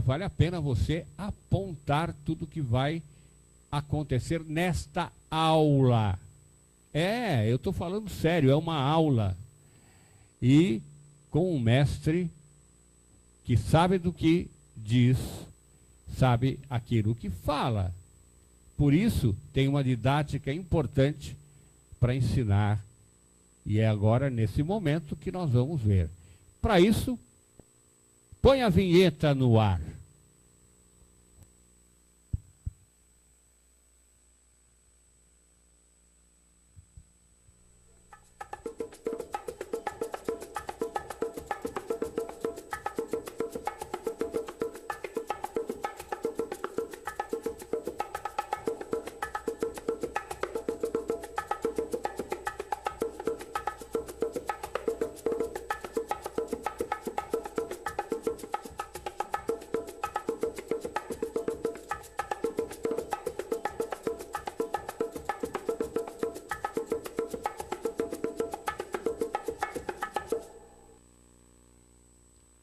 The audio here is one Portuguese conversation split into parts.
Vale a pena você apontar tudo que vai acontecer nesta aula. Eu estou falando sério, é uma aula. E com um mestre que sabe do que diz, sabe aquilo que fala. Por isso, tem uma didática importante para ensinar. E é agora, nesse momento, que nós vamos ver. Para isso, põe a vinheta no ar.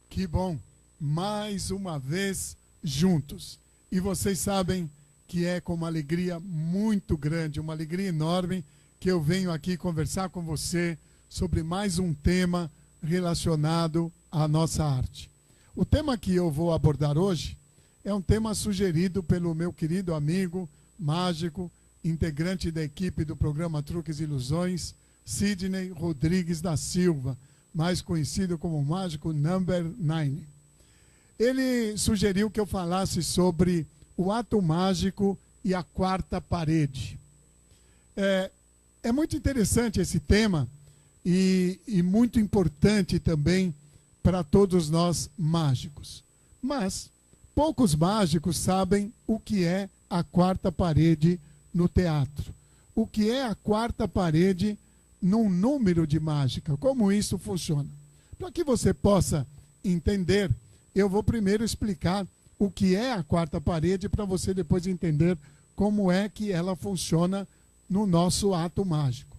Que bom, mais uma vez juntos. E vocês sabem que é com uma alegria muito grande, uma alegria enorme, que eu venho aqui conversar com você sobre mais um tema relacionado à nossa arte. O tema que eu vou abordar hoje é um tema sugerido pelo meu querido amigo, mágico, integrante da equipe do programa Truques e Ilusões, Sidney Rodrigues da Silva, mais conhecido como Mágico Number 9. Ele sugeriu que eu falasse sobre o ato mágico e a quarta parede. É muito interessante esse tema e muito importante também para todos nós mágicos. Mas poucos mágicos sabem o que é a quarta parede no teatro. O que é a quarta parede num número de mágica, como isso funciona. Para que você possa entender, eu vou primeiro explicar o que é a quarta parede para você depois entender como é que ela funciona no nosso ato mágico.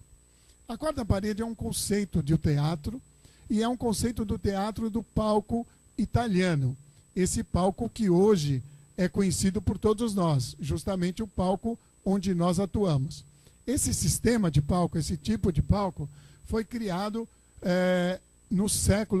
A quarta parede é um conceito de teatro e é um conceito do teatro do palco italiano. Esse palco que hoje é conhecido por todos nós, justamente o palco onde nós atuamos. Esse sistema de palco, esse tipo de palco, foi criado no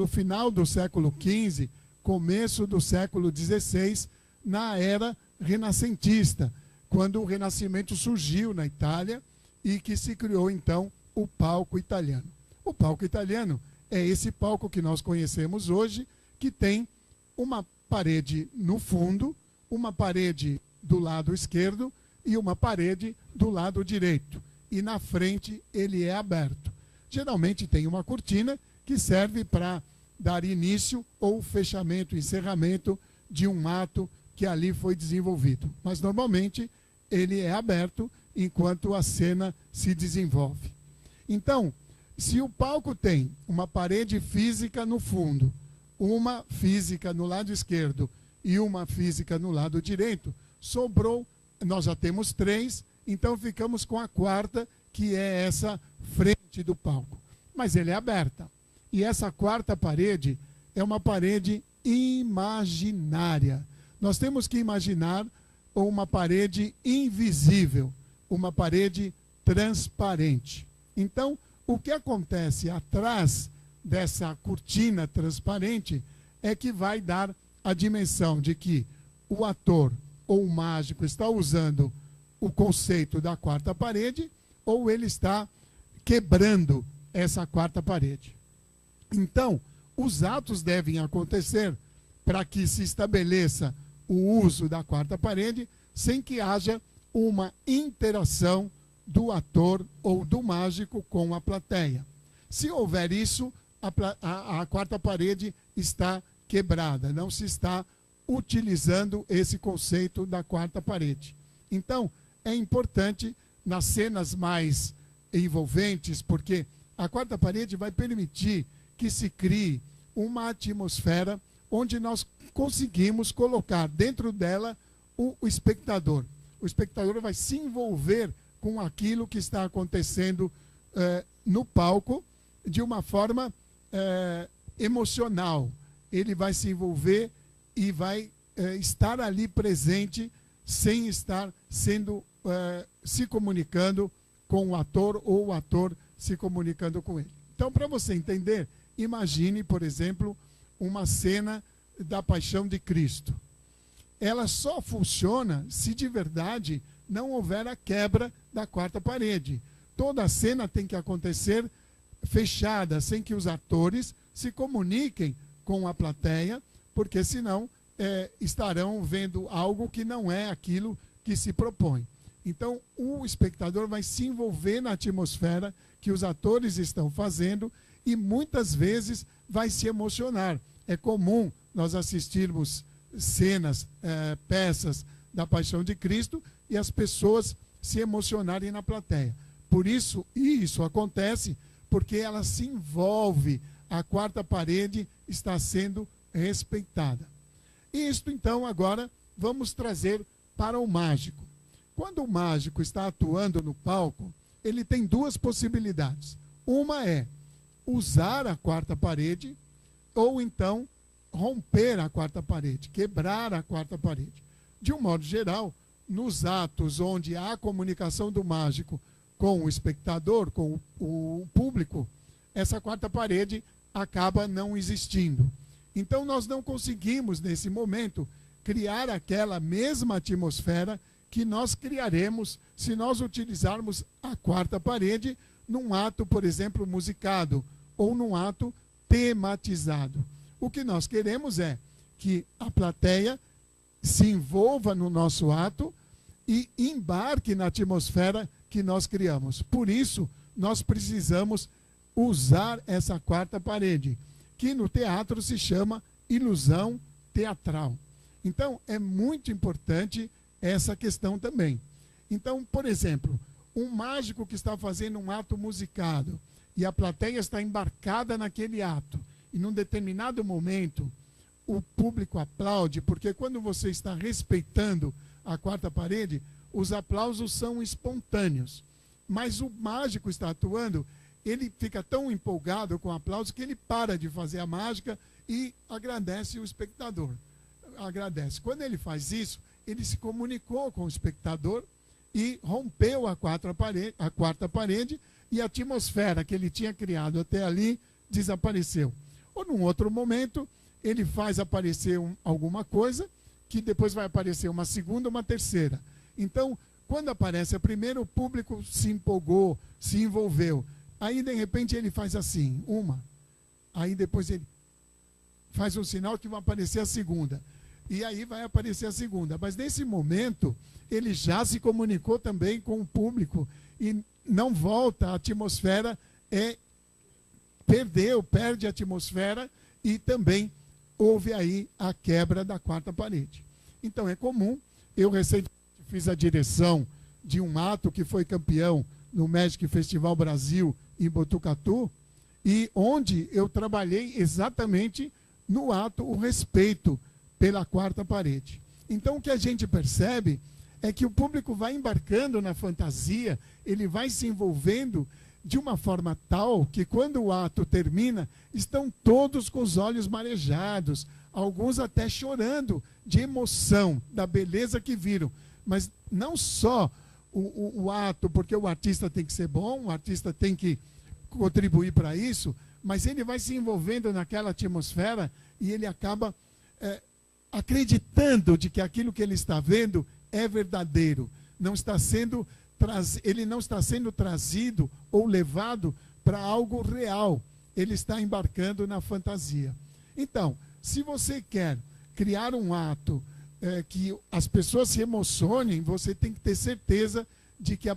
final do século XV, começo do século XVI, na era renascentista, quando o Renascimento surgiu na Itália e que se criou, então, o palco italiano. O palco italiano é esse palco que nós conhecemos hoje, que tem uma parede no fundo, uma parede do lado esquerdo e uma parede do lado direito. E na frente ele é aberto. Geralmente tem uma cortina que serve para dar início ou fechamento, encerramento de um ato que ali foi desenvolvido. Mas normalmente ele é aberto enquanto a cena se desenvolve. Então, se o palco tem uma parede física no fundo, uma física no lado esquerdo e uma física no lado direito, sobrou. Nós já temos 3, então ficamos com a quarta, que é essa frente do palco. Mas ele é aberta. E essa quarta parede é uma parede imaginária. Nós temos que imaginar uma parede invisível, uma parede transparente. Então, o que acontece atrás dessa cortina transparente é que vai dar a dimensão de que o ator ou o mágico está usando o conceito da quarta parede ou ele está quebrando essa quarta parede. Então, os atos devem acontecer para que se estabeleça o uso da quarta parede sem que haja uma interação do ator ou do mágico com a plateia. Se houver isso, a quarta parede está quebrada, não se está utilizando esse conceito da quarta parede. Então, é importante nas cenas mais envolventes, porque a quarta parede vai permitir que se crie uma atmosfera onde nós conseguimos colocar dentro dela o espectador. O espectador vai se envolver com aquilo que está acontecendo no palco de uma forma emocional. Ele vai se envolver e vai estar ali presente sem estar se comunicando com o ator ou o ator se comunicando com ele. Então, para você entender, imagine, por exemplo, uma cena da Paixão de Cristo. Ela só funciona se de verdade não houver a quebra da quarta parede. Toda a cena tem que acontecer fechada, sem que os atores se comuniquem com a plateia, porque senão estarão vendo algo que não é aquilo que se propõe. Então, o espectador vai se envolver na atmosfera que os atores estão fazendo e muitas vezes vai se emocionar. É comum nós assistirmos cenas, peças da Paixão de Cristo e as pessoas se emocionarem na plateia. Por isso, isso acontece porque ela se envolve, a quarta parede está sendo respeitada. Isto, então, agora vamos trazer para o mágico. Quando o mágico está atuando no palco, ele tem duas possibilidades. Uma é usar a quarta parede ou então romper a quarta parede, quebrar a quarta parede. De um modo geral, nos atos onde há comunicação do mágico com o espectador, com o público, essa quarta parede acaba não existindo. Então, nós não conseguimos, nesse momento, criar aquela mesma atmosfera que nós criaremos se nós utilizarmos a quarta parede num ato, por exemplo, musicado ou num ato tematizado. O que nós queremos é que a plateia se envolva no nosso ato e embarque na atmosfera que nós criamos. Por isso, nós precisamos usar essa quarta parede, que no teatro se chama ilusão teatral. Então, é muito importante essa questão também. Então, por exemplo, um mágico que está fazendo um ato musicado e a plateia está embarcada naquele ato, e num determinado momento o público aplaude, porque quando você está respeitando a quarta parede, os aplausos são espontâneos. Mas o mágico está atuando, ele fica tão empolgado com o aplauso que ele para de fazer a mágica e agradece o espectador. Agradece. Quando ele faz isso, ele se comunicou com o espectador e rompeu a quarta parede e a atmosfera que ele tinha criado até ali desapareceu. Ou num outro momento, ele faz aparecer alguma coisa, que depois vai aparecer uma segunda, uma terceira. Então, quando aparece a primeira, o público se empolgou, se envolveu. Aí, de repente, ele faz assim, uma. Aí, depois, ele faz um sinal que vai aparecer a segunda. E aí vai aparecer a segunda. Mas, nesse momento, ele já se comunicou também com o público. E não volta, a atmosfera perde a atmosfera e também houve aí a quebra da quarta parede. Então, é comum. Eu recentemente fiz a direção de um ato que foi campeão no Magic Festival Brasil, em Botucatu, e onde eu trabalhei exatamente no ato o respeito pela quarta parede. Então, o que a gente percebe é que o público vai embarcando na fantasia, ele vai se envolvendo de uma forma tal que, quando o ato termina, estão todos com os olhos marejados, alguns até chorando de emoção, da beleza que viram. Mas não só o ato, porque o artista tem que ser bom, o artista tem que contribuir para isso, mas ele vai se envolvendo naquela atmosfera e ele acaba acreditando de que aquilo que ele está vendo é verdadeiro. Ele não está sendo trazido ou levado para algo real. Ele está embarcando na fantasia. Então, se você quer criar um ato que as pessoas se emocionem, você tem que ter certeza de que a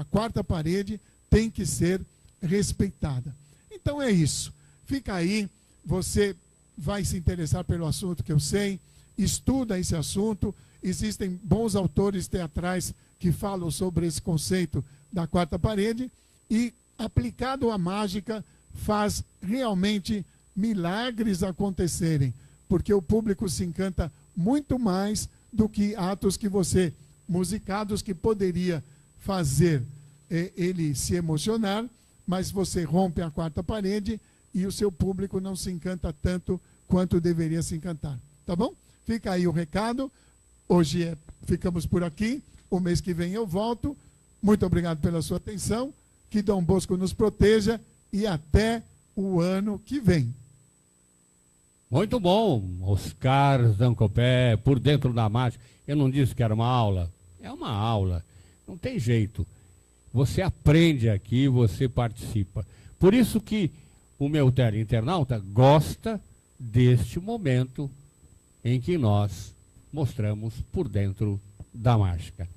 quarta parede, tem que ser respeitada. Então é isso. Fica aí, você vai se interessar pelo assunto que eu sei, estuda esse assunto. Existem bons autores teatrais que falam sobre esse conceito da quarta parede e, aplicado à mágica, faz realmente milagres acontecerem, porque o público se encanta muito mais do que atos que você, musicados, que poderia fazer ele se emocionar, mas você rompe a quarta parede e o seu público não se encanta tanto quanto deveria se encantar. Tá bom? Fica aí o recado. Hoje ficamos por aqui. O mês que vem eu volto. Muito obrigado pela sua atenção. Que Dom Bosco nos proteja e até o ano que vem. Muito bom, Oscar Zancopé, por dentro da mágica. Eu não disse que era uma aula. É uma aula. Não tem jeito. Você aprende aqui, você participa. Por isso que o meu teleinternauta gosta deste momento em que nós mostramos por dentro da mágica.